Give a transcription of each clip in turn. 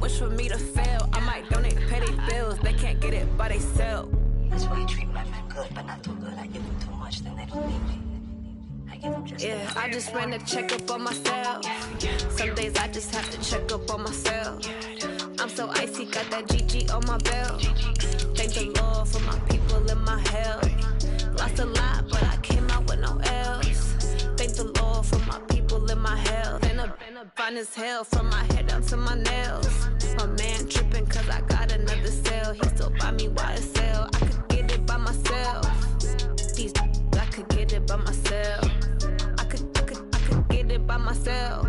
wish for me to fail. I might donate, pay their bills. They can't get it by themselves. That's why you treat my men good, but not too good. I give them too much, then they don't need me. I give them just yeah, I just ran a checkup on myself. Some days I just have to check up on myself. I'm so icy, got that GG on my belt. Thank the Lord for my people in my health. Lost a lot, but I came out with no L's. Thank the Lord for my people in my health. Been a fine as hell from my head down to my nails. My man tripping cause I got another cell. He still buy me YSL. I could get it by myself. These I could get it by myself. I could get it by myself.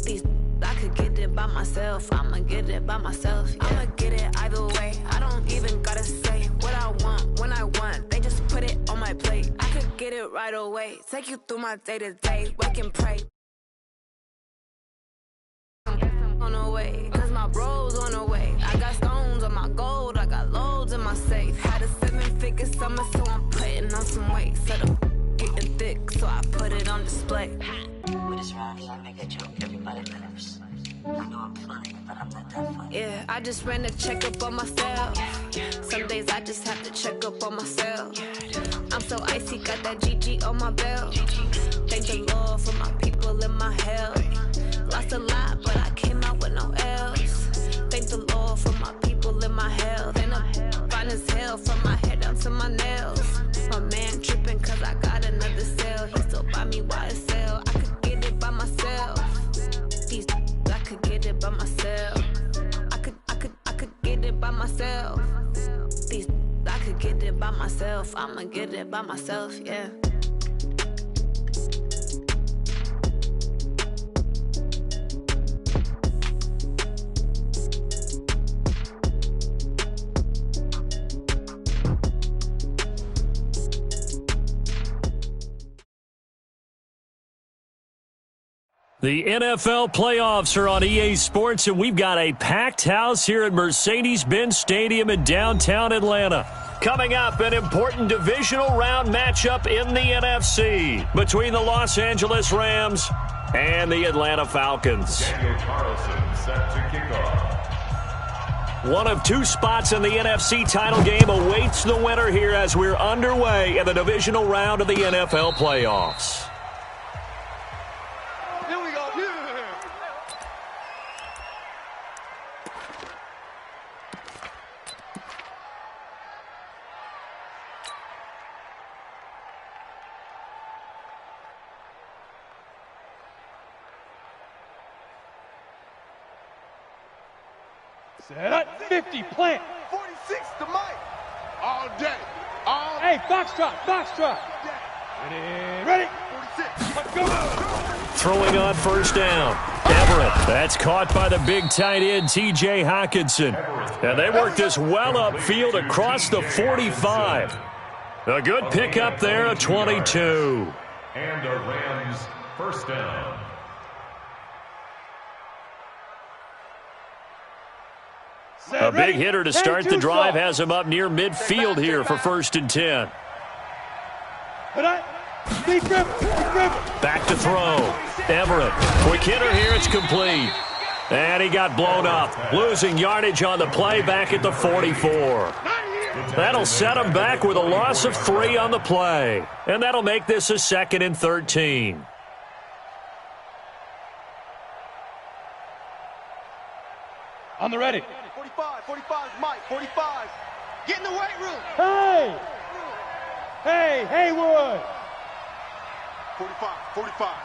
These I could get it by myself. I'ma get it by myself. Yeah. I'ma get it either way. I don't even gotta say what I want when I want. They just put it on my plate. I could get it right away. Take you through my day to day. Wake and pray. On the way, cause my bro's on the way. I got stones on my gold. I got loads in my safe. Had a 7-figure summer, so I'm putting on some weight. Set up getting thick, so I put it on display. With this round here, I make a joke. Everybody laughs. I know I'm funny, but I'm not that funny. Yeah, I just ran a checkup on myself. Some days I just have to check up on myself. I'm so icy, got that GG on my belt. Thank the Lord for my people in my health. Lost a lot, but I came out with no L's. Thank the Lord for my people in my health. And I'm fine as hell from my head down to my nails. My man tripping cause I got another cell. He still buy me YSL. I could get it by myself. These I could get it by myself. I could get it by myself. These I could get it by myself. I'ma get it by myself, yeah. The NFL playoffs are on EA Sports, and we've got a packed house here at Mercedes-Benz Stadium in downtown Atlanta. Coming up, an important divisional round matchup in the NFC between the Los Angeles Rams and the Atlanta Falcons. Daniel Carlson set to kick off. One of two spots in the NFC title game awaits the winner here as we're underway in the divisional round of the NFL playoffs. Set 50, plant. 46 to Mike. All day. Hey, foxtrot. Ready. 46. Let's go. Throwing on first down. Everett. That's caught by the big tight end, T.J. Hockenson. And they work this well upfield across the 45. A good pickup there, a 22. And the Rams first down. A big hitter to start the drive has him up near midfield here for 1st and 10. Back to throw. Everett. Quick hitter here. It's complete. And he got blown up. Losing yardage on the play back at the 44. That'll set him back with a loss of 3 on the play. And that'll make this a 2nd and 13. On the ready. 45, Mike, 45. Get in the weight room. Hey, Haywood. 45,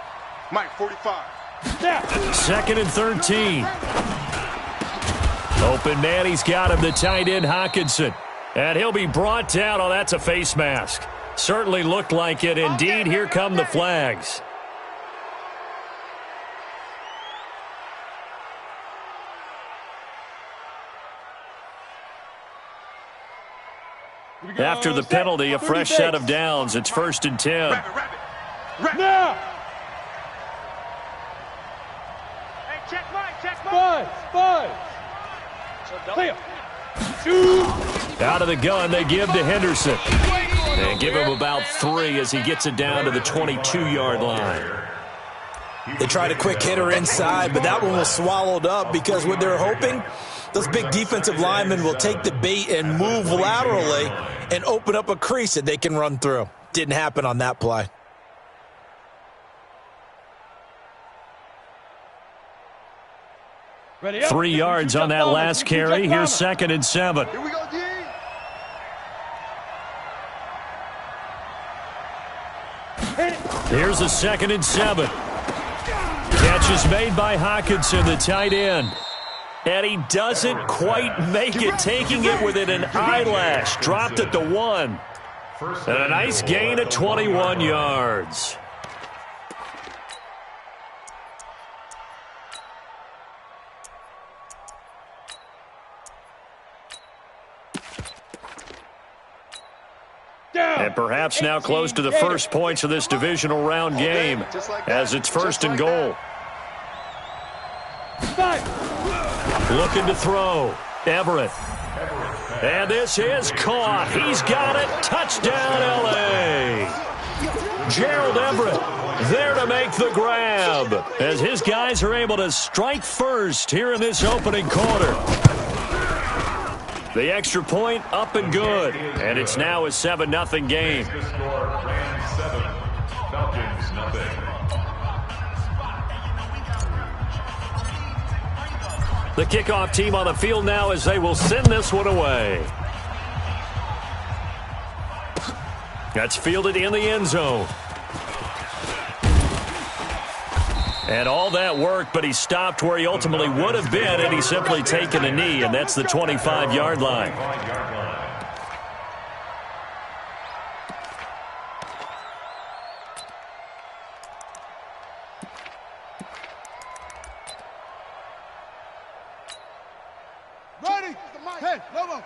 Mike, 45. Snap. 2nd and 13. Open man, he's got him, the tight end Hockenson. And he'll be brought down. Oh, that's a face mask. Certainly looked like it. Indeed, here come the flags. After the penalty, a fresh set of downs. It's 1st and 10. Now. Hey, check Mike. Buzz. Clear. Shoot. Out of the gun, they give to Henderson. And give him about 3 as he gets it down to the 22-yard line. They tried a quick hitter inside, but that one was swallowed up because what they're hoping, those big defensive linemen will take the bait and move laterally and open up a crease that they can run through. Didn't happen on that play. Ready up. 3 yards on that last carry. Here's 2nd and 7. Here we go, D. Here's a 2nd and 7. Catch is made by Hawkinson, the tight end. And he doesn't quite make it, taking it within an eyelash. Dropped at the 1. And a nice gain of 21 yards. And perhaps now close to the first points of this divisional round game as it's 1st and goal. Looking to throw. Everett. And this is caught. He's got it. Touchdown, L.A. Gerald Everett there to make the grab as his guys are able to strike first here in this opening quarter. The extra point up and good. And it's now a 7-0 game. The kickoff team on the field now as they will send this one away. That's fielded in the end zone. And all that work, but he stopped where he ultimately would have been, and he's simply taken a knee, and that's the 25-yard line. Ready? Hey, Lobo.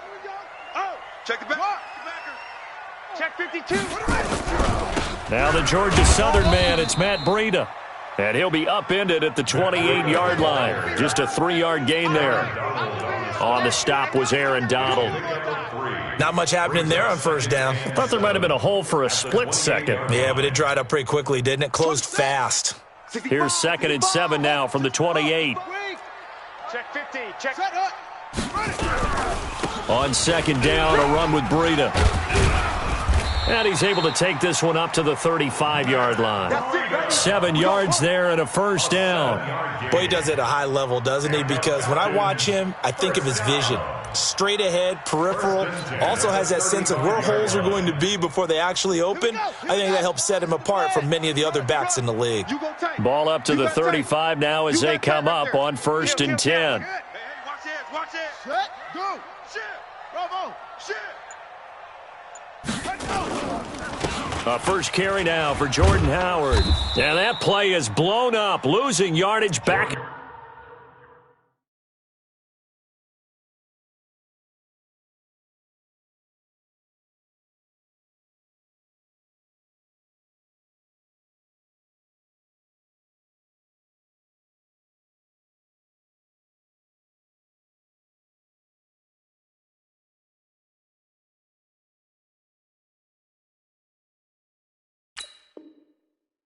Oh, check the back. Check 52. Now the Georgia Southern man, it's Matt Breida. And he'll be upended at the 28-yard line. Just a 3-yard gain there. On the stop was Aaron Donald. Not much happening there on first down. I thought there might have been a hole for a split second. Yeah, but it dried up pretty quickly, didn't it? Closed fast. Here's 2nd and 7 now from the 28. Check 50. Check. On 2nd down, a run with Breida. And he's able to take this one up to the 35-yard line. 7 yards there and a first down. Boy, he does it at a high level, doesn't he? Because when I watch him, I think of his vision. Straight ahead, peripheral. Also has that sense of where holes are going to be before they actually open. I think that helps set him apart from many of the other backs in the league. Ball up to the 35 now as they come up on 1st and 10. Hey, watch this. Watch this. Set. Go. Shit. Bravo. Shit. A first carry now for Jordan Howard. And that play is blown up, losing yardage back.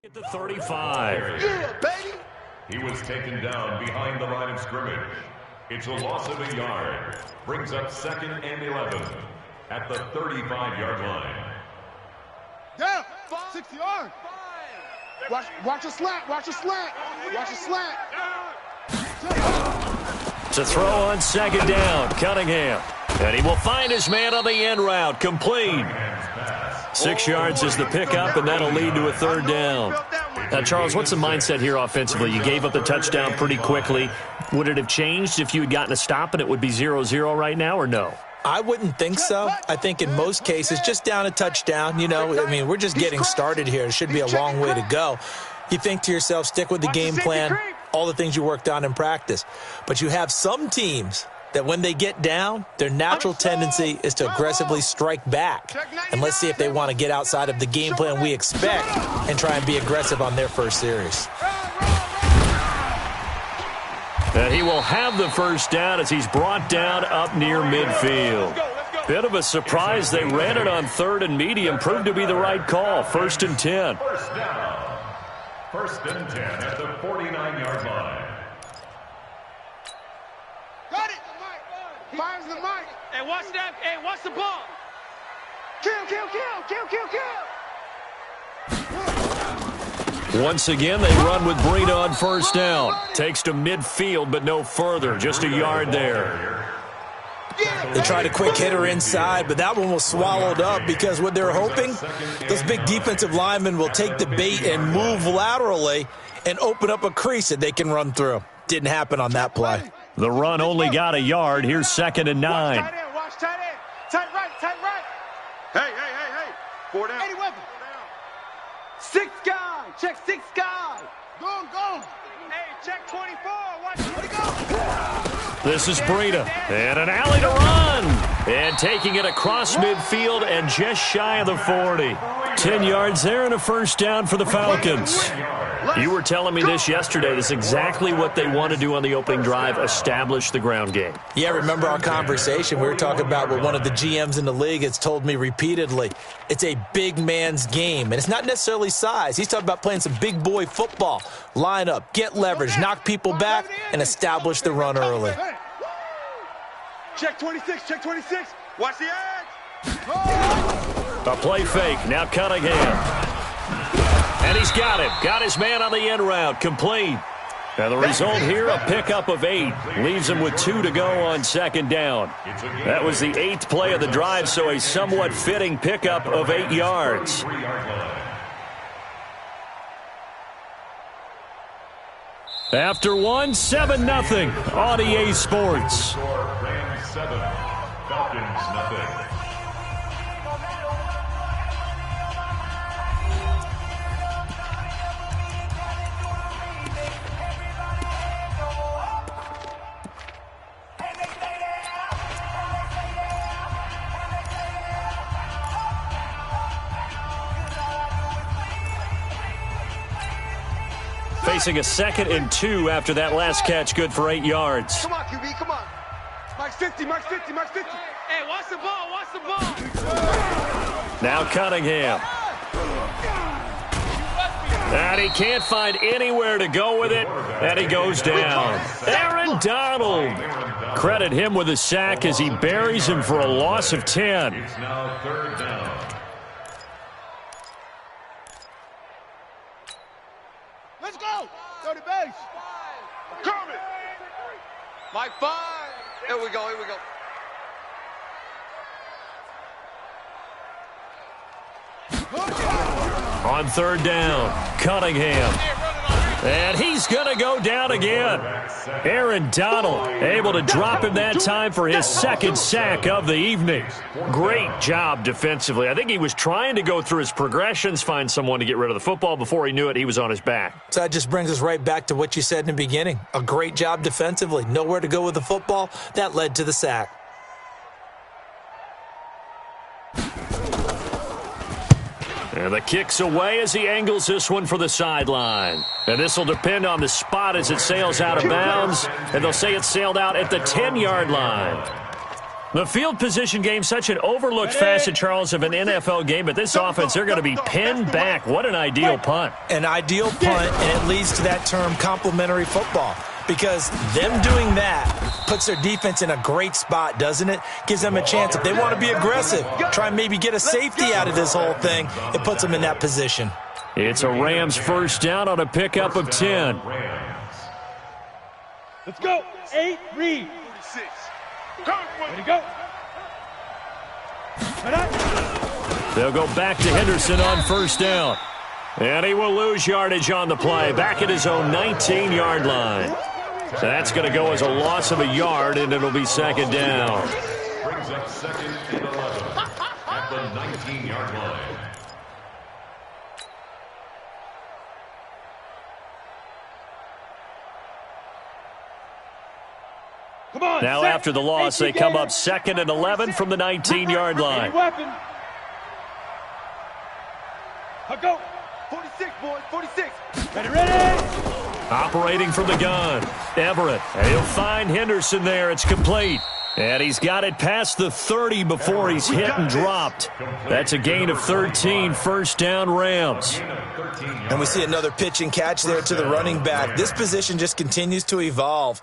At the 35. Yeah, baby. He was taken down behind the line of scrimmage. It's a loss of a yard. Brings up 2nd and 11 at the 35-yard line. Yeah, 6 yards. Watch a slant. Watch a slant. Watch a slant. To throw on 2nd down, Cunningham. And he will find his man on the end route, complete. 6 yards is the pickup, and that'll lead to a 3rd down. Now, Charles, what's the mindset here offensively? You gave up the touchdown pretty quickly. Would it have changed if you had gotten a stop and it would be 0-0 right now, or no? I wouldn't think so. I think in most cases, just down a touchdown, you know, I mean, we're just getting started here. It should be a long way to go. You think to yourself, stick with the game plan, all the things you worked on in practice. But you have some teams that when they get down, their natural tendency is to aggressively strike back. And let's see if they want to get outside of the game plan we expect and try and be aggressive on their first series. And he will have the first down as he's brought down up near midfield. Bit of a surprise. They ran it on 3rd and medium. Proved to be the right call. 1st and 10. First and 10 at the 49-yard line. Got it. Fires the mic. Hey, watch that. Hey, watch the ball. Kill. Once again, they run with Breida on first down. Takes to midfield, but no further. Just a yard there. They tried a quick hitter inside, but that one was swallowed up because what they're hoping, those big defensive linemen will take the bait and move laterally and open up a crease that they can run through. Didn't happen on that play. The run only got a yard. Here's 2nd and 9. Watch tight end. Tight right. Hey. 4 down. 80 weapon. 6 guy. Check 6 guy. Go. Hey, check 24. Watch. Where'd he go? This is Breida. And an alley to run. And taking it across midfield and just shy of the 40. 10 yards there and a first down for the Falcons. You were telling me this yesterday. This is exactly what they want to do on the opening drive, establish the ground game. Yeah, remember our conversation. We were talking about what one of the GMs in the league has told me repeatedly. It's a big man's game, and it's not necessarily size. He's talking about playing some big boy football. Line up, get leverage, knock people back, and establish the run early. Check 26. Watch the edge. A play fake. Now Cunningham. And he's got him. Got his man on the end route. Complete. And the result here, a pickup of 8. Leaves him with 2 to go on 2nd down. That was the 8th play of the drive, so a somewhat fitting pickup of 8 yards. After 1, 7-0 on EA Sports. Rams 7, Falcons 0. Facing a 2nd and 2 after that last catch, good for 8 yards. Come on, QB, come on. Mark 50. Hey, watch the ball. Now Cunningham. And he can't find anywhere to go with it, and he goes down. Aaron Donald. Credit him with a sack as he buries him for a loss of 10. It's now 3rd down. Let's go. Go to base. Coming. Mike 5. Here we go. On 3rd down, Cunningham. And he's going to go down again. Aaron Donald able to drop him that time for his 2nd sack of the evening. Great job defensively. I think he was trying to go through his progressions, find someone to get rid of the football. Before he knew it, he was on his back. So that just brings us right back to what you said in the beginning. A great job defensively. Nowhere to go with the football. That led to the sack. And the kick's away as he angles this one for the sideline. And this will depend on the spot as it sails out of bounds. And they'll say it sailed out at the 10-yard line. The field position game, such an overlooked facet, Charles, of an NFL game. But this offense, they're going to be pinned back. What an ideal punt. An ideal punt, and it leads to that term complementary football. Because them doing that puts their defense in a great spot, doesn't it? Gives them a chance. If they want to be aggressive, try and maybe get a safety out of this whole thing, it puts them in that position. It's a Rams first down on a pickup of 10. Let's go. 8, read. 46. Ready, go. They'll go back to Henderson on first down. And he will lose yardage on the play, back at his own 19-yard line. So that's going to go as a loss of a yard, and it'll be 2nd down. Brings up 2nd and 11 at the 19-yard line. Come on. Now set. after the loss, they come up 2nd and 11 from the 19-yard line. Weapon. I'll go. 46, boys. 46. Ready. Operating from the gun, Everett. And he'll find Henderson there. It's complete. And he's got it past the 30 before he's hit and dropped. That's a gain of 13, first down Rams. And we see another pitch and catch there to the running back. This position just continues to evolve.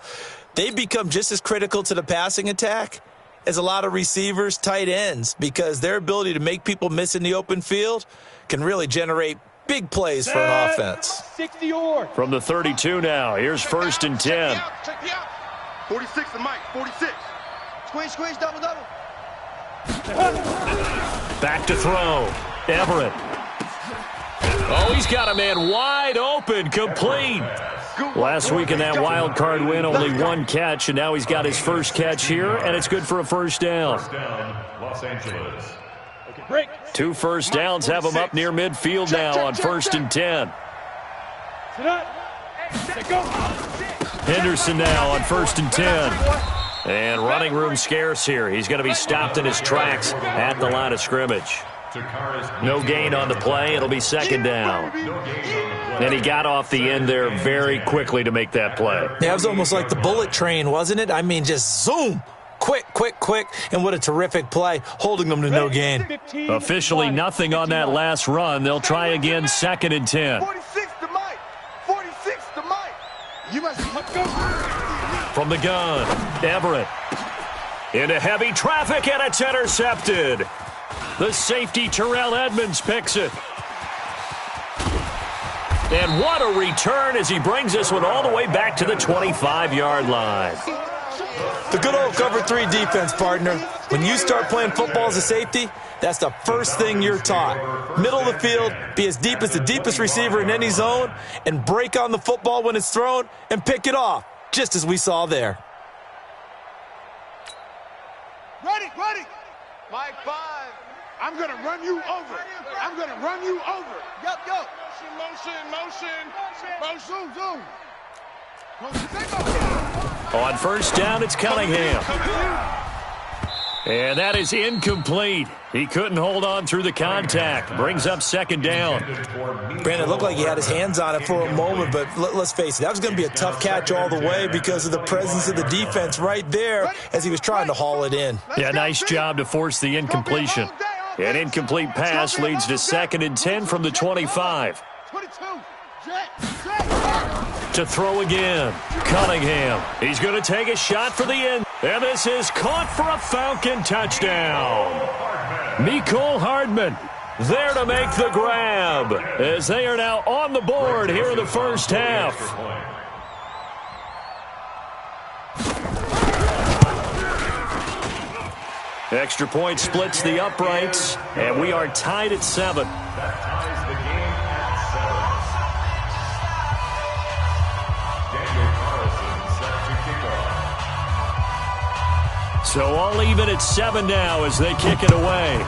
They've become just as critical to the passing attack as a lot of receivers, tight ends, because their ability to make people miss in the open field can really generate big plays for an offense. 60-yard. From the 32 now, here's first and 10. 46 to Mike, 46. Squeeze, double. Back to throw. Everett. Oh, he's got a man wide open, complete. Last week in that wild card win, only one catch, and now he's got his first catch here, and it's good for a first down. Los Angeles. Two first downs have him up near midfield now on first and 10. Henderson now on first and 10. And running room scarce here. He's going to be stopped in his tracks at the line of scrimmage. No gain on the play. It'll be second down. And he got off the end there very quickly to make that play. Yeah, it was almost like the bullet train, wasn't it? I mean, just zoom. Quick. And what a terrific play, holding them to no gain. Officially nothing on that last run. They'll try again, second and 10. 46 to Mike. 46 to Mike. You must go. From the gun, Everett. Into heavy traffic, and it's intercepted. The safety, Terrell Edmonds, picks it. And what a return as he brings this one all the way back to the 25-yard line. The good old cover 3 defense, partner. When you start playing football as a safety, that's the first thing you're taught. Middle of the field, be as deep as the deepest receiver in any zone, and break on the football when it's thrown and pick it off, just as we saw there. Ready. Mike 5. I'm going to run you over. Yep. Motion. Zoom. On first down, it's Cunningham. And that is incomplete. He couldn't hold on through the contact. Brings up second down. Brandon, it looked like he had his hands on it for a moment, but let's face it, that was going to be a tough catch all the way because of the presence of the defense right there as he was trying to haul it in. Yeah, nice job to force the incompletion. An incomplete pass leads to second and 10 from the 25. 22. To throw again, Cunningham. He's going to take a shot for the end. And this is caught for a Falcon touchdown. Mecole Hardman there to make the grab as they are now on the board here in the first half. Extra point splits the uprights, and we are tied at 7. That ties the game at 7. Daniel Carlson set to kick off. So all even at 7 now as they kick it away.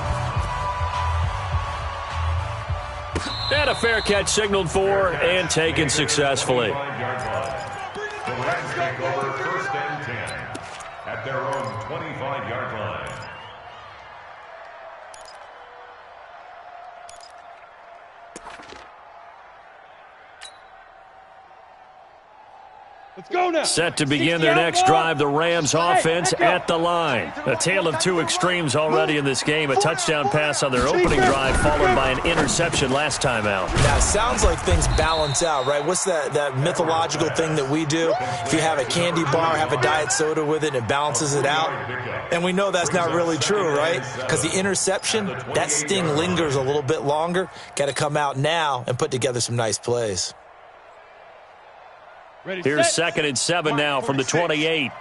And a fair catch signaled for and taken successfully. The Rams take over first and 10 at their own 25-yard line. Let's go now. Set to begin their next drive, the Rams offense at the line. A tale of two extremes already in this game. A touchdown pass on their opening drive followed by an interception last time out. Now, it sounds like things balance out, right? What's that mythological thing that we do? If you have a candy bar, have a diet soda with it, it balances it out. And we know that's not really true, right? Because the interception, that sting lingers a little bit longer. Got to come out now and put together some nice plays. Here's second and 7 now from the 28. Hey,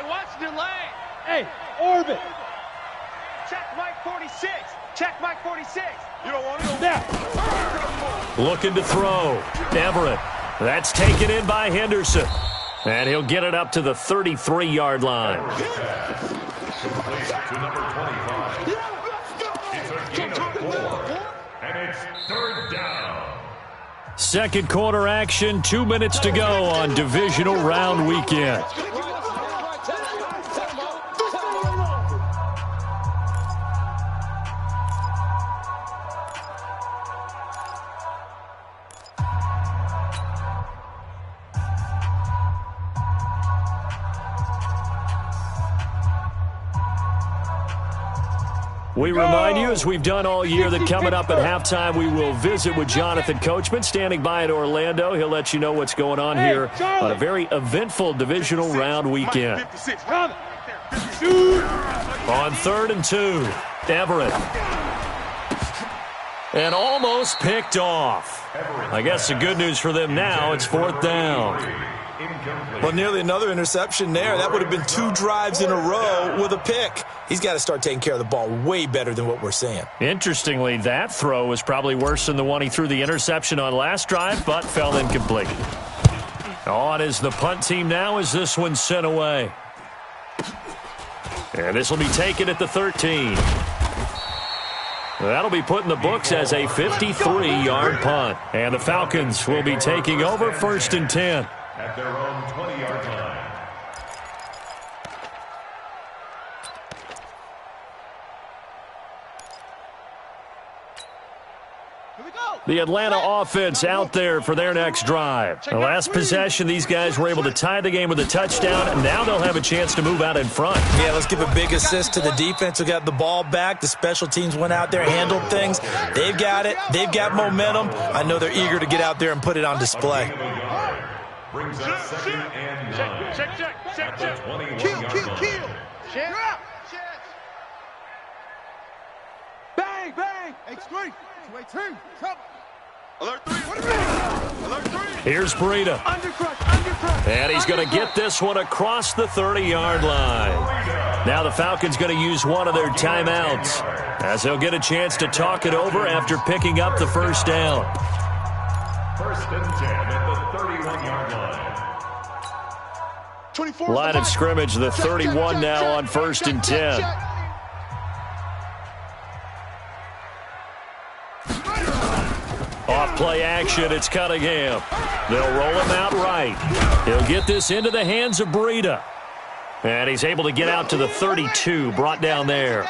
watch the lane. Hey, orbit. Check Mike 46. Check Mike 46. You don't want to go Now. Looking to throw. Everett. That's taken in by Henderson. And he'll get it up to the 33-yard line. Complete to number 25. It's a gain of 4. And it's third down. Second quarter action, 2 minutes to go on divisional round weekend. We remind you, as we've done all year, that coming up at halftime, we will visit with Jonathan Coachman, standing by in Orlando. He'll let you know what's going on here on a very eventful divisional round weekend. On 3rd and 2, Everett. And almost picked off. I guess the good news for them now, it's 4th down. Well, nearly another interception there. That would have been 2 drives in a row with a pick. He's got to start taking care of the ball way better than what we're seeing. Interestingly, that throw was probably worse than the one he threw the interception on last drive, but fell incomplete. On is the punt team now as this one's sent away. And this will be taken at the 13. That'll be put in the books as a 53-yard punt. And the Falcons will be taking over 1st and 10. At their own 20-yard line. The Atlanta offense out there for their next drive. The last possession, these guys were able to tie the game with a touchdown, and now they'll have a chance to move out in front. Yeah, let's give a big assist to the defense who got the ball back. The special teams went out there, handled things. They've got it. They've got momentum. I know they're eager to get out there and put it on display. Brings up 2nd and 9. Check. 21-yard line. Kill. Bang, bang. X3. 2-2. Come. Alert 3. What is it? Alert 3. Here's Breida. Undercrush. And he's going to get this one across the 30-yard line. Now the Falcons going to use one of their timeouts, as they'll get a chance to talk it over after picking up the first down. 1st and 10 at the 31-yard line. 24. Line of scrimmage, the 31 now on 1st and 10. Off play action, it's Cunningham. They'll roll him out right. He'll get this into the hands of Breida. And he's able to get out to the 32, brought down there.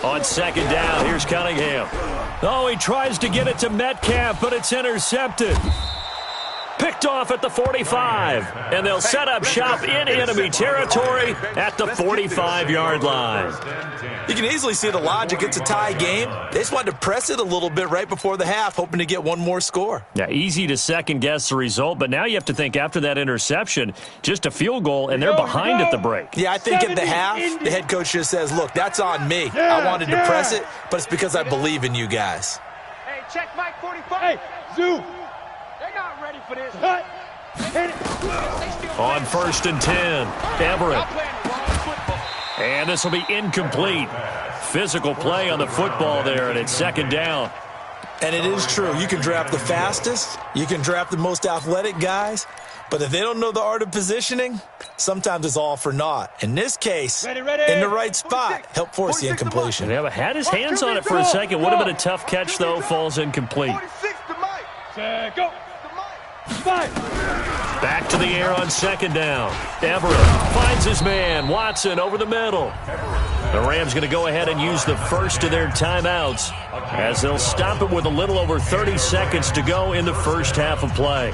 On 2nd down, here's Cunningham. Oh, he tries to get it to Metcalf, but it's intercepted. Picked off at the 45, and they'll set up shop in enemy territory at the 45-yard line. You can easily see the logic. It's a tie game. They just wanted to press it a little bit right before the half, hoping to get one more score. Yeah, easy to second-guess the result, but now you have to think after that interception, just a field goal, and they're behind at the break. Yeah, I think at the half, the head coach just says, look, that's on me. I wanted to press it, but it's because I believe in you guys. Hey, check Mike 45. Hey, Zoo. They're not ready for this. Cut. Hit it. On 1st and 10, Everett. And this will be incomplete. Physical play on the football there, and it's 2nd down. And it is true. You can draft the fastest. You can draft the most athletic guys. But if they don't know the art of positioning, sometimes it's all for naught. In this case, in the right spot, help force the incompletion. Yeah, but had his hands on it for a second. Would have been a tough catch, though. Falls incomplete. 46 to Mike. Go. Five. Back to the air on 2nd down. Everett finds his man. Watson over the middle. The Rams going to go ahead and use the first of their timeouts, as they'll stop it with a little over 30 seconds to go in the first half of play.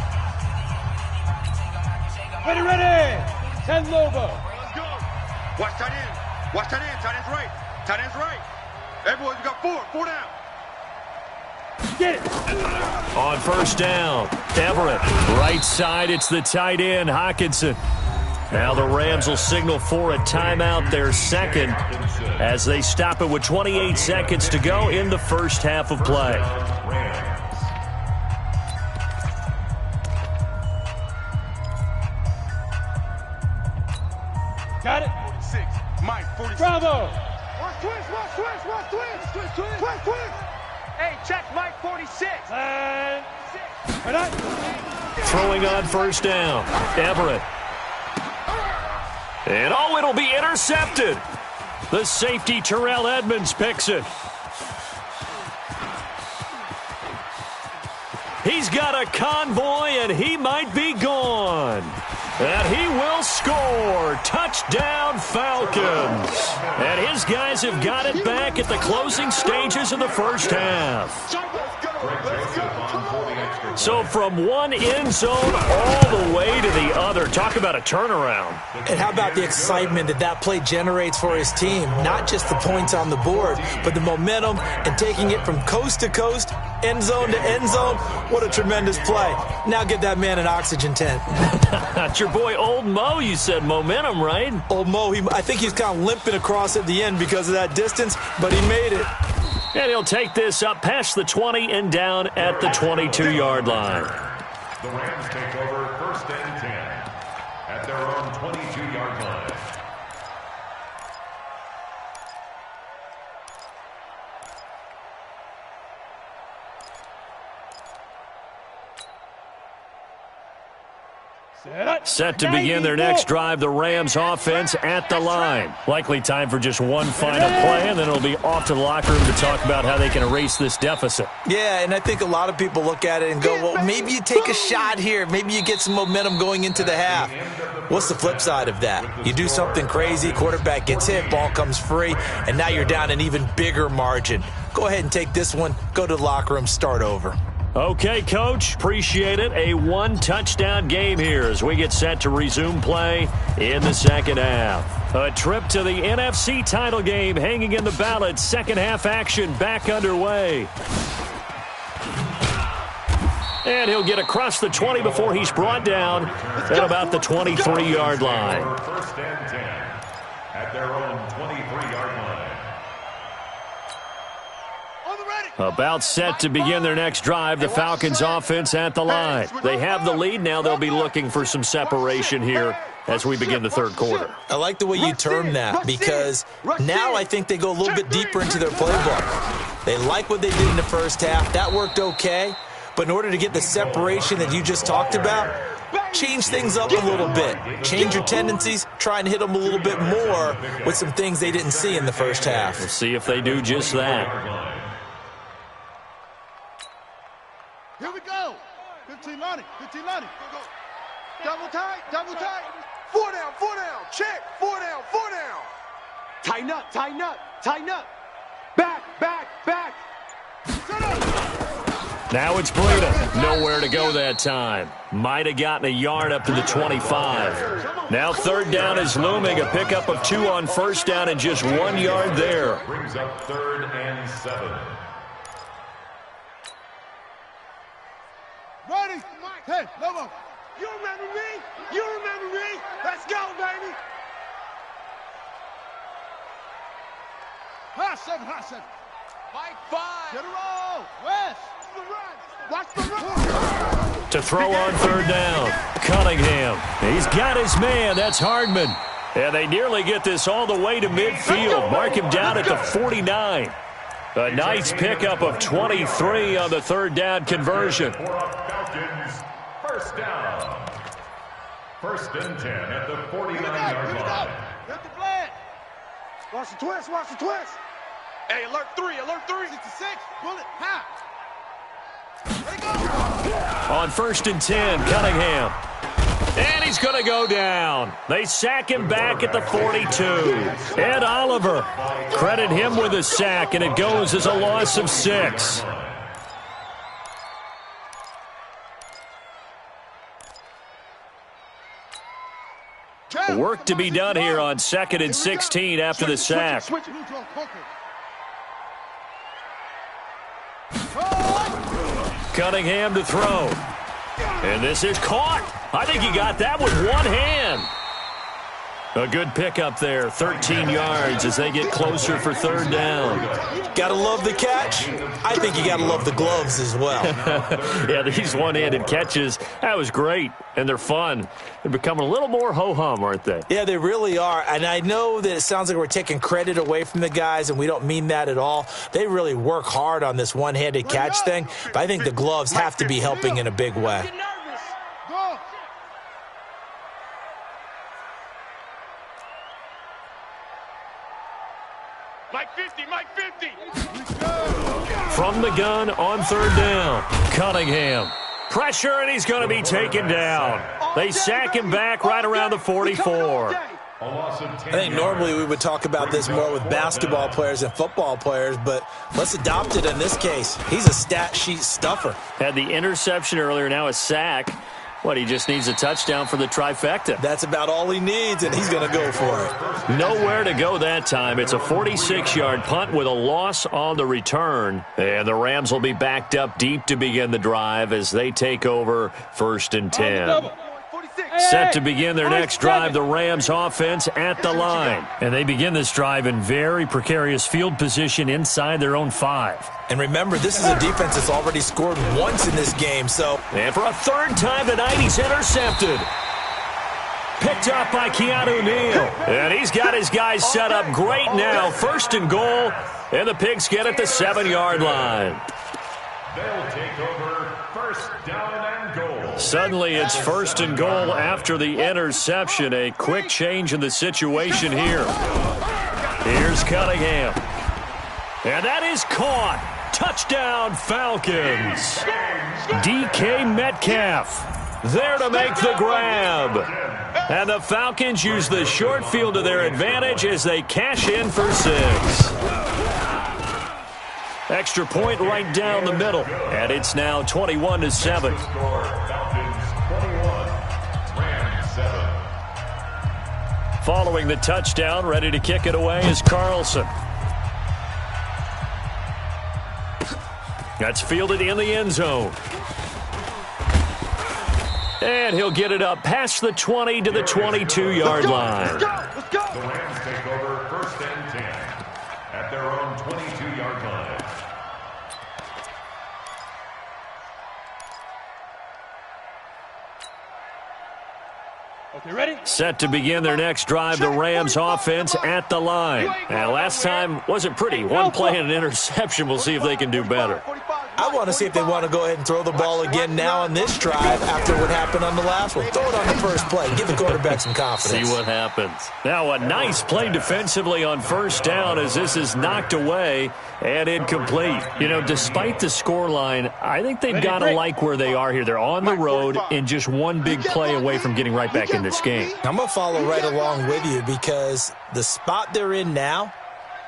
Ready. 10 Lobo. Let's go. Watch tight end. Watch tight end. Tight end's right. Tight end's right. Everyone, we got 4 down. Get it. On 1st down, Everett. Right side, it's the tight end, Hockenson. Now the Rams will signal for a timeout, their second, as they stop it with 28 seconds to go in the first half of play. Got it. 46. Mike, 46. Bravo. Watch twist. Hey, check Mike 46. And right. Throwing on 1st down, Everett. And oh, it'll be intercepted. The safety, Terrell Edmonds, picks it. He's got a convoy, and he might be gone. And he will score. Touchdown, Falcons. And his guys have got it back at the closing stages of the first half. So from one end zone all the way to the other. Talk Talk about a turnaround. And how about the excitement that play generates for his team? Not just the points on the board, but the momentum and taking it from coast to coast, end zone to end zone. What a tremendous play. Now get that man an oxygen tent. That's your boy Old Mo. You said momentum, right? Old Mo, I think he's kind of limping across at the end because of that distance, but he made it. And he'll take this up past the 20 and down at the 22-yard line. The Rams take over 1st and 10 at their own 22-yard line. Set to begin their next drive, the Rams offense at the line. Likely time for just one final play, and then it'll be off to the locker room to talk about how they can erase this deficit. Yeah, and I think a lot of people look at it and go, well, maybe you take a shot here. Maybe you get some momentum going into the half. What's the flip side of that? You do something crazy, quarterback gets hit, ball comes free, and now you're down an even bigger margin. Go ahead and take this one, go to the locker room, start over. Okay, Coach, appreciate it. A one-touchdown game here as we get set to resume play in the second half. A trip to the NFC title game hanging in the balance. Second half action back underway. And he'll get across the 20 before he's brought down at about the 23-yard line. 1st and 10 at their own 23-yard line. About set to begin their next drive, the Falcons offense at the line. They have the lead. Now they'll be looking for some separation here as we begin the third quarter. I like the way you term that because now I think they go a little bit deeper into their playbook. They like what they did in the first half. That worked okay. But in order to get the separation that you just talked about, change things up a little bit. Change your tendencies. Try and hit them a little bit more with some things they didn't see in the first half. We'll see if they do just that. Here we go. 15 Lonnie. 15 Lonnie. Go. Double tight. Double tight. 4 down. 4 down. Check. 4 down. 4 down. Tighten up. Tighten up. Tighten up. Back. Back. Back. Set up. Now it's Breida. Nowhere to go that time. Might have gotten a yard up to the 25. Now third down is looming. A pickup of 2 on first down and just 1 yard there. Brings up 3rd and 7. Ready? Hey, Lobo. You remember me? You remember me? Let's go, baby. Hot 7, hot 7. Mike 5. Get a roll. West. Watch the run. To throw on third down. Cunningham. He's got his man. That's Hardman. And they nearly get this all the way to midfield. Mark him down at the 49. A nice pickup of 23 on the third down conversion. Falcons, 1st down. 1st and 10 at the 49-yard line. Hit the flag. Watch the twist. Watch the twist. Hey, alert 3. Alert 3. 66. Bullet. Half. Let it go. On 1st and 10, Cunningham. And he's going to go down. They sack him back at the 42. Ed Oliver. Credit him with a sack, and it goes as a loss of 6. Work to be done here on 2nd and 16 after the sack. Cunningham to throw. And this is caught. I think he got that with one hand. A good pickup there, 13 yards as they get closer for third down. Gotta love the catch. I think you gotta love the gloves as well. Yeah, these one-handed catches, that was great, and they're fun. They're becoming a little more ho-hum, aren't they? Yeah, they really are, and I know that it sounds like we're taking credit away from the guys, and we don't mean that at all. They really work hard on this one-handed catch thing, but I think the gloves have to be helping in a big way. Mike 50, Mike 50. From the gun on third down, Cunningham. Pressure, and he's going to be taken down. They sack him back right around the 44. I think normally we would talk about this more with basketball players and football players, but let's adopt it in this case. He's a stat sheet stuffer. Had the interception earlier, now a sack. What, he just needs a touchdown for the trifecta. That's about all he needs, and he's going to go for it. Nowhere to go that time. It's a 46-yard punt with a loss on the return. And the Rams will be backed up deep to begin the drive as they take over 1st and 10. Set to begin their next drive, the Rams offense at the line. And they begin this drive in very precarious field position inside their own 5. And remember, this is a defense that's already scored once in this game, so. And for a third time tonight, he's intercepted. Picked up by Keanu Neal. And he's got his guys set up great now. 1st and goal, and the Pigs get at the 7-yard line. They'll take over 1st down and goal. Suddenly it's 1st and goal after the interception. A quick change in the situation here. Here's Cunningham. And that is caught. Touchdown, Falcons. DK Metcalf there to make the grab. And the Falcons use the short field to their advantage as they cash in for 6. Extra point right down the middle. And it's now 21-7. Following the touchdown, ready to kick it away is Carlson. That's fielded in the end zone. And he'll get it up past the 20 to the 22-yard line. Let's go. The Rams take over 1st and 10 at their own 22-yard line. Okay, ready? Set to begin their next drive, the Rams offense at the line. Now, last time wasn't pretty. One play and an interception. We'll see if they can do better. I want to see if they want to go ahead and throw the ball again now on this drive after what happened on the last one. Throw it on the first play. Give the quarterback some confidence. See what happens. Now, a nice play defensively on 1st down as this is knocked away and incomplete. You know, despite the scoreline, I think they've got to like where they are here. They're on the road and just one big play away from getting right back in this game. I'm going to follow right along with you because the spot they're in now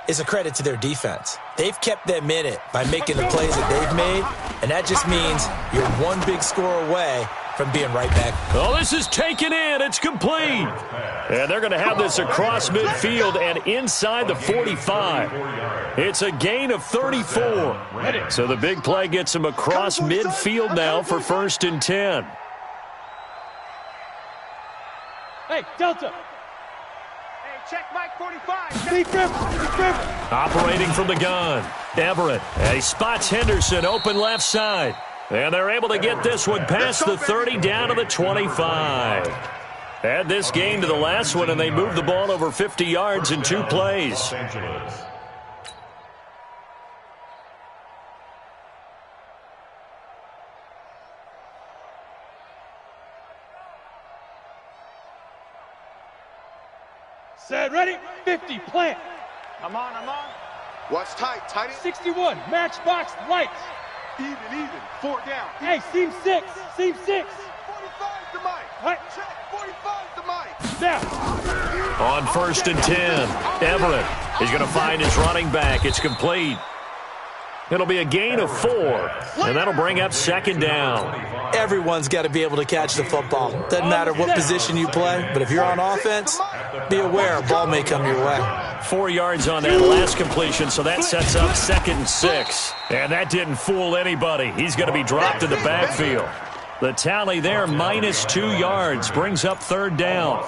is a credit to their defense. They've kept them in it by making the plays that they've made, and that just means you're one big score away from being right back. Oh, this is taken in. It's complete. And they're going to have this across midfield and inside the 45. It's a gain of 34. So the big play gets them across midfield now for 1st and 10. Hey, Delta. Hey, check Mike 45. Be careful. Operating from the gun, Everett. And he spots Henderson open left side. And they're able to get this one past the 30 down to the 25. Add this game to the last one, and they move the ball over 50 yards in 2 plays. Set, ready, 50, plant. I'm on. Watch tight, tight. 61, matchbox, lights. Even, 4 down. Hey, seam 6. 45 to Mike. Right. Check, 45 to Mike. Now. On 1st and 10, Everett is going to find his running back. It's complete. It'll be a gain of 4, and that'll bring up 2nd down. Everyone's got to be able to catch the football. Doesn't matter what position you play, but if you're on offense, be aware a ball may come your way. 4 yards on that last completion, so that sets up 2nd and 6. And that didn't fool anybody. He's going to be dropped in the backfield. The tally there, -2 yards, brings up 3rd down.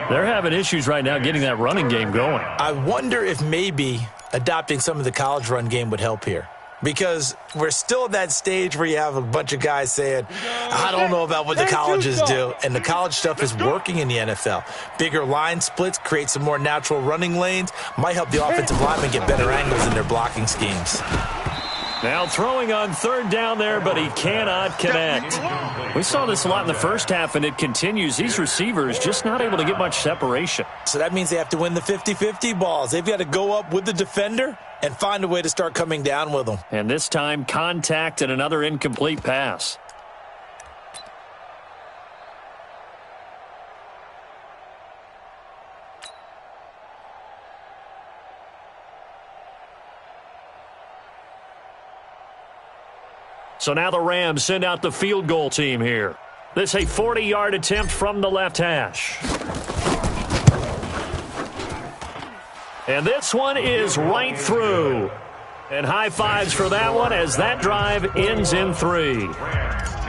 They're having issues right now getting that running game going. I wonder if maybe adopting some of the college run game would help here. Because we're still at that stage where you have a bunch of guys saying, I don't know about what the colleges do. And the college stuff is working in the NFL. Bigger line splits, create some more natural running lanes, might help the offensive linemen get better angles in their blocking schemes. Now throwing on 3rd down there, but he cannot connect. We saw this a lot in the first half, and it continues. These receivers just not able to get much separation. So that means they have to win the 50-50 balls. They've got to go up with the defender and find a way to start coming down with them. And this time, contact and another incomplete pass. So now the Rams send out the field goal team here. This a 40-yard attempt from the left hash. And this one is right through. And high fives for that one as that drive ends in 3.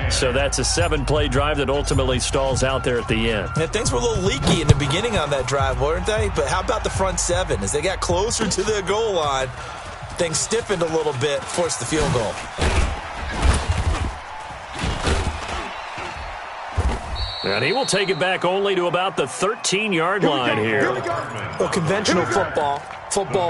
So that's a 7-play drive that ultimately stalls out there at the end. Yeah, things were a little leaky in the beginning on that drive, weren't they? But how about the front 7? As they got closer to the goal line, things stiffened a little bit, forced the field goal. And he will take it back only to about the 13-yard line here. Well, conventional football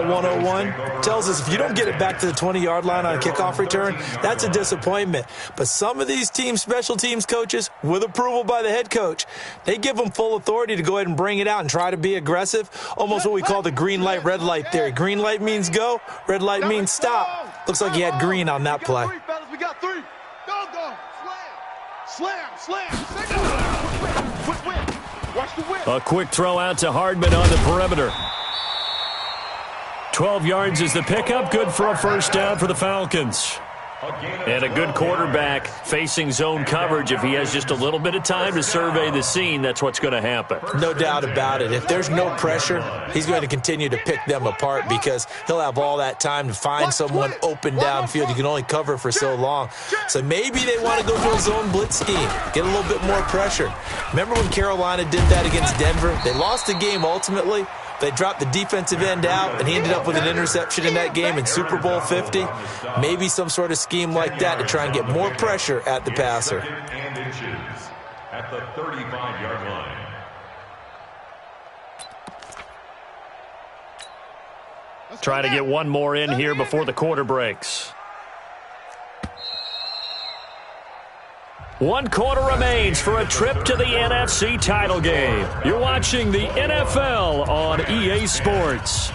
101, tells us if you don't get it back to the 20-yard line on a kickoff return, that's a disappointment. But some of these team special teams coaches, with approval by the head coach, they give them full authority to go ahead and bring it out and try to be aggressive, almost what we call the green light, red light theory. Green light means go, red light means stop. Looks like he had green on that play. We got 3. Go. Slam. Watch the whip. A quick throw out to Hardman on the perimeter. 12 yards is the pickup. Good for a first down for the Falcons. And a good quarterback facing zone coverage. If he has just a little bit of time to survey the scene, that's what's going to happen. No doubt about it. If there's no pressure, he's going to continue to pick them apart because he'll have all that time to find someone open downfield. You can only cover for so long. So maybe they want to go to a zone blitz scheme, get a little bit more pressure. Remember when Carolina did that against Denver? They lost the game ultimately. They dropped the defensive end out, and he ended up with an interception in that game in Super Bowl 50. Maybe some sort of scheme like that to try and get more pressure at the passer. And inches at the 35-yard line. Try to get one more in here before the quarter breaks. 1 quarter remains for a trip to the NFC title game. You're watching the NFL on EA Sports.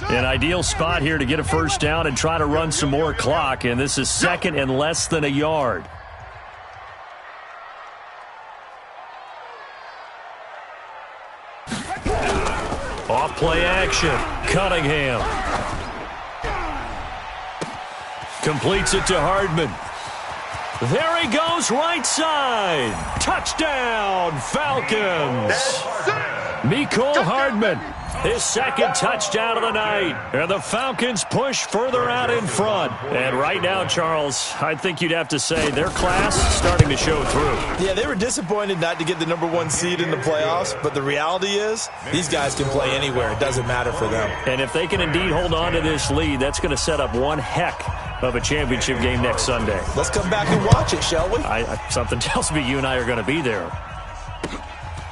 An ideal spot here to get a first down and try to run some more clock, and this is second and less than a yard. Off play action. Cunningham. Completes it to Hardman. There he goes, right side. Touchdown, Falcons. Mecole Hardman, his second touchdown of the night. And the Falcons push further out in front. And right now, Charles, I think you'd have to say their class is starting to show through. Yeah, they were disappointed not to get the #1 seed in the playoffs, but the reality is these guys can play anywhere. It doesn't matter for them. And if they can indeed hold on to this lead, that's going to set up one heck of a championship game next Sunday. Let's come back and watch it, shall we? Something tells me you and I are going to be there.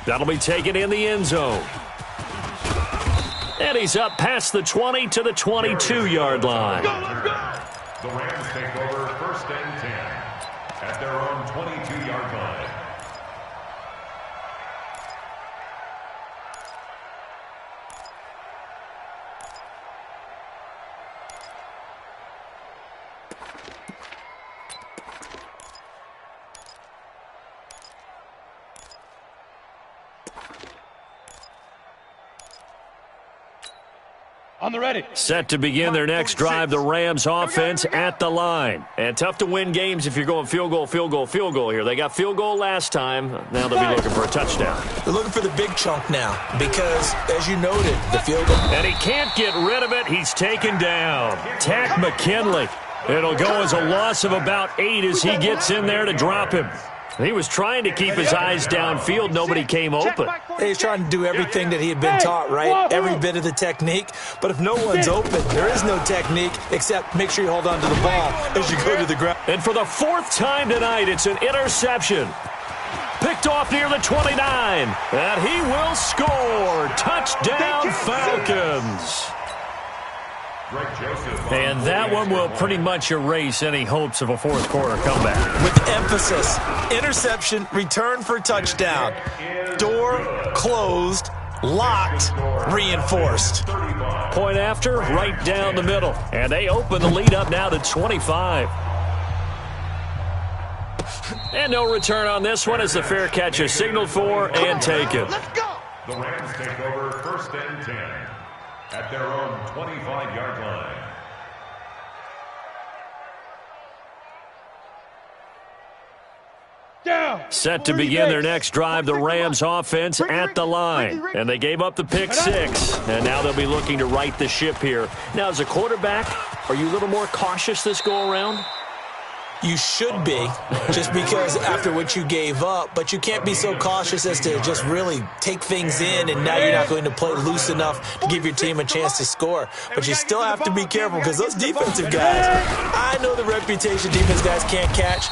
That'll be taken in the end zone. And he's up past the 20 to the 22-yard line. The Rams take over 1st and 10 at their own 22-yard line. On the ready. Set to begin their next drive, the Rams offense at the line. And tough to win games if you're going field goal here. They got field goal last time. Now they'll be looking for a touchdown. They're looking for the big chunk now because, as you noted, the field goal. And he can't get rid of it. He's taken down. Tack McKinley. It'll go as a loss of about 8 as he gets in there to drop him. He was trying to keep his eyes downfield. Nobody came open. He's trying to do everything that he had been taught, right? Every bit of the technique. But if no one's open, there is no technique except make sure you hold on to the ball as you go to the ground. And for the 4th time tonight, it's an interception. Picked off near the 29. And he will score. Touchdown, Falcons. And that one will pretty much erase any hopes of a 4th quarter comeback. With emphasis, interception, return for touchdown. Door closed, locked, reinforced. Point after, right down the middle. And they open the lead up now to 25. And no return on this one as the fair catch is signaled for and taken. Let's go. The Rams take over 1st and 10 at their own 25-yard line. Set to begin their next drive, the Rams offense at the line. And they gave up the pick 6, and now they'll be looking to right the ship here. Now, as a quarterback, are you a little more cautious this go-around? You should be, just because after what you gave up, but you can't be so cautious as to just really take things in, and now you're not going to play loose enough to give your team a chance to score. But you still have to be careful because those defensive guys, I know the reputation defense guys can't catch.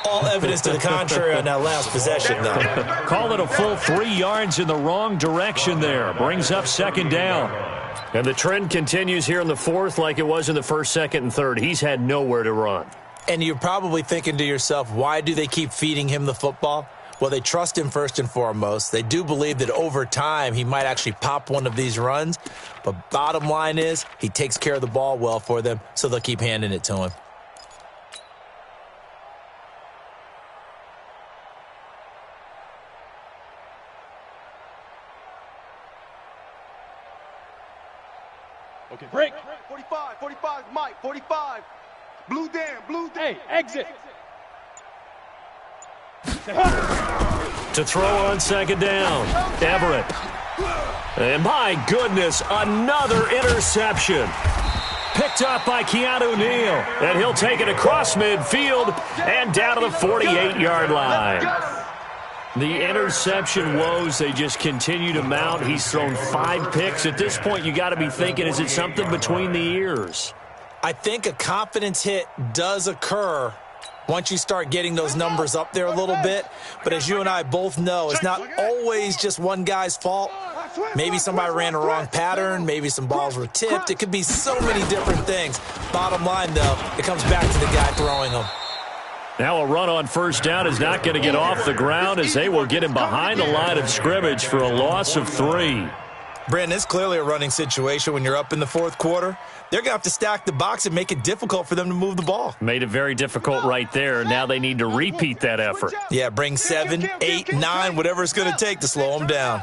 All evidence to the contrary on that last possession, though. Call it a full 3 yards in the wrong direction there. Brings up second down. And the trend continues here in the fourth like it was in the first, second, and third. He's had nowhere to run. And you're probably thinking to yourself, why do they keep feeding him the football? Well, they trust him first and foremost. They do believe that over time he might actually pop one of these runs. But bottom line is he takes care of the ball well for them, so they'll keep handing it to him. Okay, break. 45, Mike, 45. Blue Dan. Hey, exit. To throw on second down, Everett. And my goodness, another interception. Picked up by Keanu Neal. And he'll take it across midfield and down to the 48-yard line. The interception woes, they just continue to mount. He's thrown 5 picks. At this point, you got to be thinking, is it something between the ears? I think a confidence hit does occur once you start getting those numbers up there a little bit. But as you and I both know, it's not always just one guy's fault. Maybe somebody ran a wrong pattern. Maybe some balls were tipped. It could be so many different things. Bottom line, though, it comes back to the guy throwing them. Now a run on first down is not going to get off the ground as they will get him behind the line of scrimmage for a loss of 3. Brandon, it's clearly a running situation when you're up in the fourth quarter. They're going to have to stack the box and make it difficult for them to move the ball. Made it very difficult right there. Now they need to repeat that effort. Yeah, bring 7, 8, 9, whatever it's going to take to slow them down.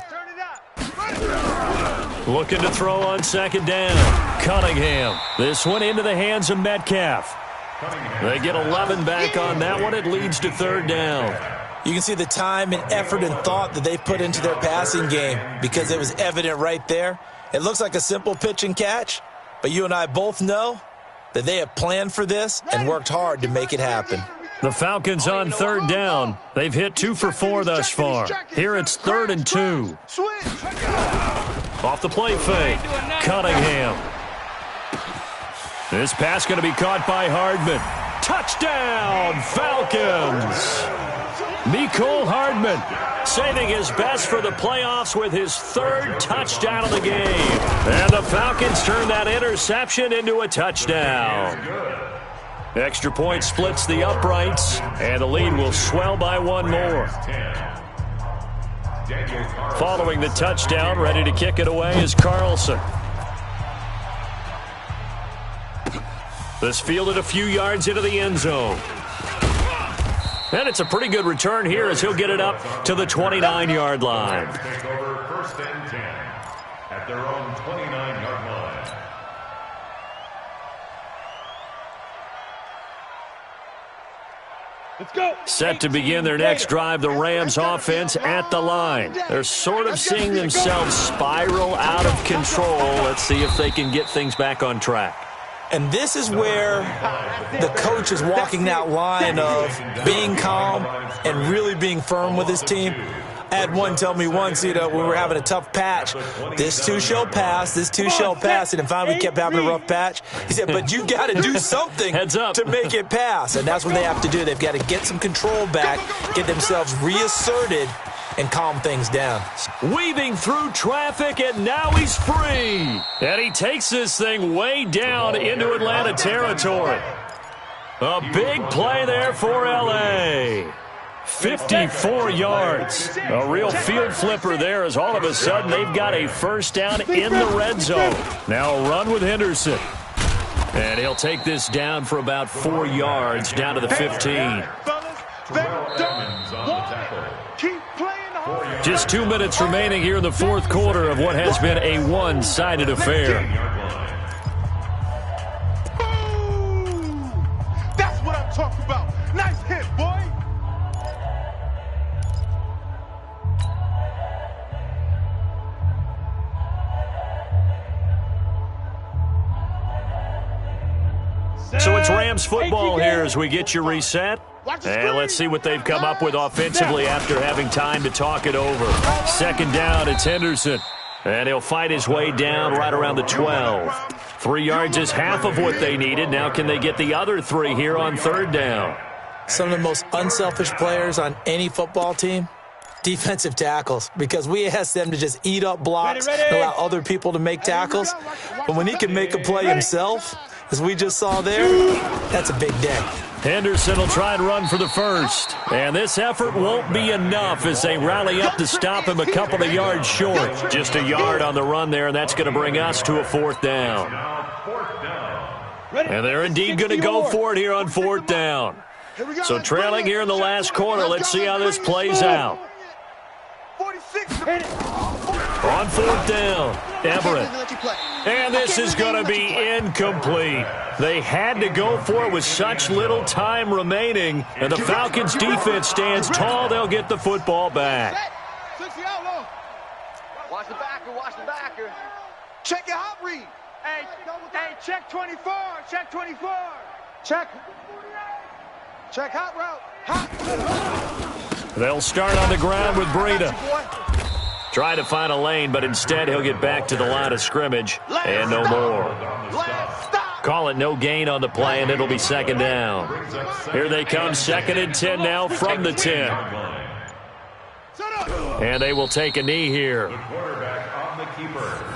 Looking to throw on second down. Cunningham. This one into the hands of Metcalf. They get 11 back on that one. It leads to third down. You can see the time and effort and thought that they put into their passing game because it was evident right there. It looks like a simple pitch and catch, but you and I both know that they have planned for this and worked hard to make it happen. The Falcons on third down. They've hit 2 for 4 thus far. Here it's 3rd and 2. Off the play fake. Cunningham. This pass going to be caught by Hardman. Touchdown, Falcons! Mecole Hardman saving his best for the playoffs with his 3rd touchdown of the game. And the Falcons turn that interception into a touchdown. Extra point splits the uprights, and the lead will swell by 1 more. Following the touchdown, ready to kick it away is Carlson. This fielded a few yards into the end zone. And it's a pretty good return here as he'll get it up to the 29-yard line. Take over 1st and 10 at their own 29-yard line. Let's go. Set to begin their next drive, the Rams offense at the line. They're sort of seeing themselves spiral out of control. Let's see if they can get things back on track. And this is where the coach is walking that line of being calm and really being firm with his team. I had one tell me once, when we were having a tough patch, this too shall pass, this too shall pass. And then finally we kept having a rough patch. He said, but you got to do something to make it pass. And that's what they have to do. They've got to get some control back, get themselves reasserted, and calm things down. Weaving through traffic, and now he's free. And he takes this thing way down into Atlanta territory. A big play there for L.A. 54 yards. A real field flipper there as all of a sudden they've got a first down in the red zone. Now a run with Henderson. And he'll take this down for about 4 yards down to the 15. Just 2 minutes remaining here in the fourth quarter of what has been a one-sided affair. Boom! That's what I'm talking about. Nice hit, boy. Rams football here as we get you reset. And let's see what they've come up with offensively after having time to talk it over. Second down, it's Henderson. And he'll fight his way down right around the 12. 3 yards is half of what they needed. Now can they get the other 3 here on third down? Some of the most unselfish players on any football team, defensive tackles, because we ask them to just eat up blocks and allow other people to make tackles. But when he can make a play himself, as we just saw there, that's a big day. Henderson will try and run for the first. And this effort won't be enough as they rally up to stop him a couple of yards short. Just a yard on the run there, and that's going to bring us to a fourth down. And they're indeed going to go for it here on fourth down. So trailing here in the last quarter, let's see how this plays out. On fourth down, Everett. And this is going to be incomplete. They had to go for it with such little time remaining. And the Falcons' defense stands tall. They'll get the football back. Watch the backer, watch the backer. Check your hot read. Hey, check 24, check 24. Check hot route. Hot. They'll start on the ground with Breida. Try to find a lane, but instead he'll get back to the line of scrimmage and no more. Call it no gain on the play, and it'll be second down. Here they come, 2nd and 10 now from the 10. And they will take a knee here. The quarterback on the keeper.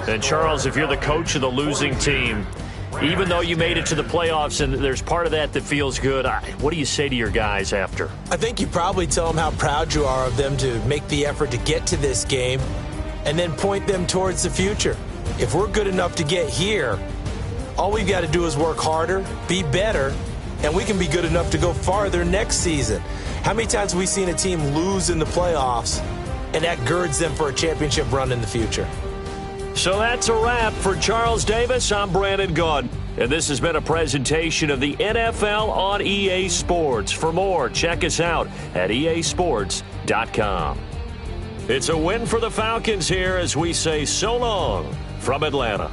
And Charles, if you're the coach of the losing team, even though you made it to the playoffs and there's part of that feels good, what do you say to your guys after? I think you probably tell them how proud you are of them to make the effort to get to this game and then point them towards the future. If we're good enough to get here, all we've got to do is work harder, be better, and we can be good enough to go farther next season. How many times have we seen a team lose in the playoffs, and that girds them for a championship run in the future? So that's a wrap. For Charles Davis, I'm Brandon Gaudin. And this has been a presentation of the NFL on EA Sports. For more, check us out at easports.com. It's a win for the Falcons here as we say so long from Atlanta.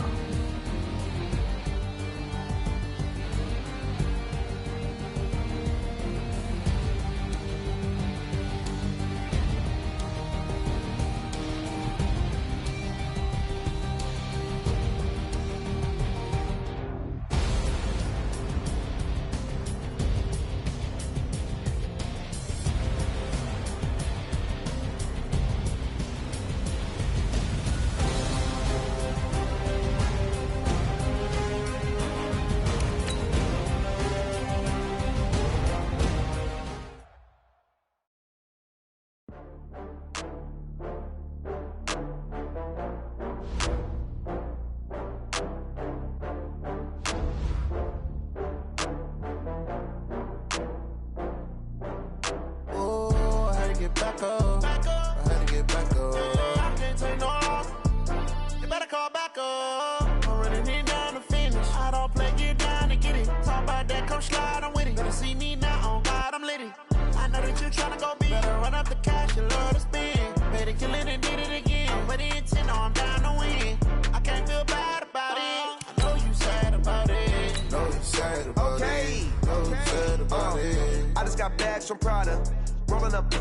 I just got bags from Prada, rolling up.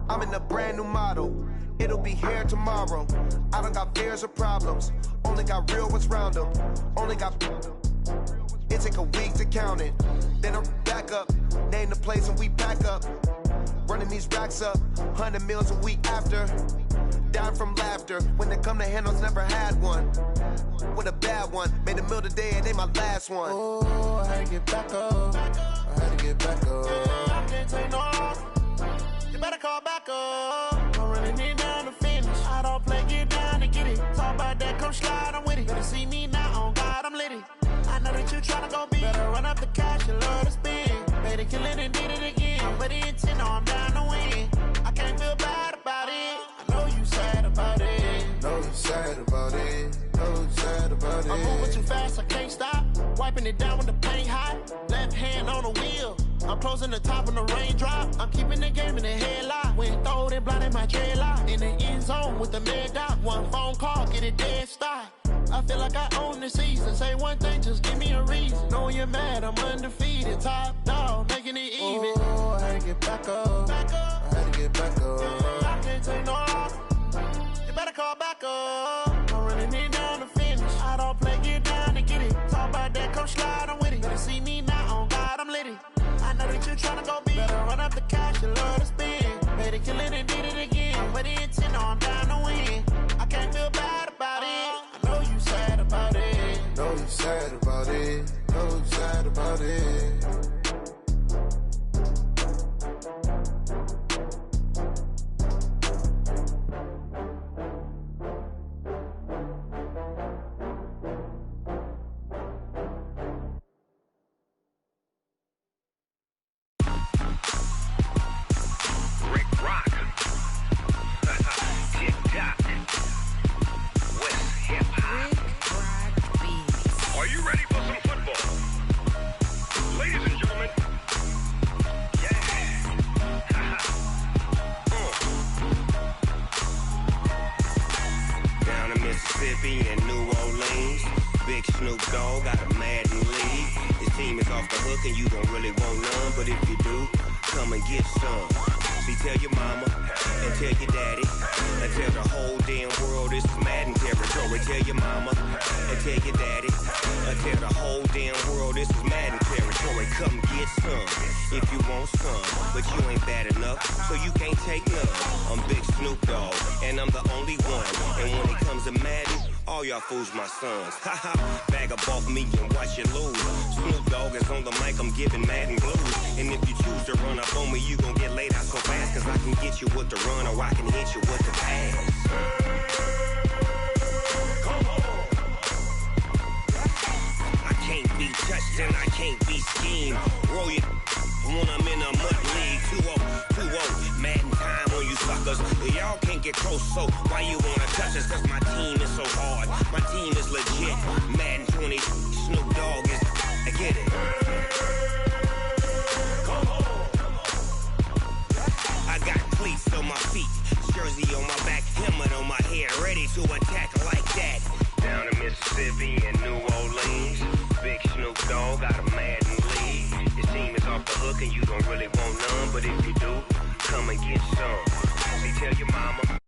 I'm in a brand new model. It'll be here tomorrow. I don't got fears or problems. Only got real ones round them. Only got. It take a week to count it. Then I'm back up. Name the place and we back up. Running these racks up. 100 meals a week after. Down from laughter. When they come to handles, never had one. With a bad one. Made a meal today and they my last one. Oh, I had to get back up. I had to get back up. I can't take no loss. You better call back up. I'm running it down to finish. I don't play, get down to get it. Talk about that, come slide, I'm with it. Better see me now, on God, I'm litty. I know that you tryna go big. Better run up the cash, you love to spend. Made a killing and did it again. But the intent, no, I'm down to win. I can't feel bad about it. I know you sad about it. Know you sad about it. Know you sad about it. I'm moving too fast, I can't stop. Wipe wiping it down when the paint hot. Left hand on the wheel. I'm closing the top on the raindrop. I'm keeping the game in the headlock. When throwed and blinded my dreadlock. In the end zone with the mad dot. One phone call, get it dead stop. I feel like I own the season. Say one thing, just give me a reason. Knowing you're mad, I'm undefeated. Top dog, making it even. Oh, I had to get back up. I had to get back up. I can't take no loss. You better call back up. I'm running it down to finish. I don't play, get down and get it. Talk about that, come slide, I'm with it. Better see me now, on God, I'm litty. I know that you're trying to go big. Better run up the cash, you love to spend. Made it, kill it, and did it again. But the intent, no, I'm down to win. I can't feel bad about it. I know you sad about it. Know you sad about it. Know you sad about it. Mississippi and New Orleans. Big Snoop Dogg got a Madden league. His team is off the hook and you don't really want none, but if you do, come and get some. See, tell your mama and tell your daddy and tell the whole damn world this is Madden territory. Tell your mama and tell your daddy and tell the whole damn world this is Madden territory. Come get some if you want some, but you ain't bad enough, so you can't take none. I'm Big Snoop Dogg and I'm the only one. And when it comes to Madden, all y'all fools my sons. Haha, bag up off me and watch you lose. Snoop Dogg is on the mic, I'm giving Madden blues. And if you choose to run up on me, you gon' get laid out so fast. Cause I can get you with the run or I can hit you with the pass. Come on. I can't be touched and I can't be schemed. Roll you when I'm in a mud league. 2-0, Madden time on you suckers. Y'all can't get close, so why you wanna touch us? Cause my team is so hard. My team is legit. Madden 20, Snoop Dogg is, I get it. Come on. I got cleats on my feet, jersey on my back, helmet on my head, ready to attack like that. Down in Mississippi and New Orleans, Big Snoop Dogg got a Madden league. His team is off the hook and you don't really want none, but if you do, come and get some. See, tell your mama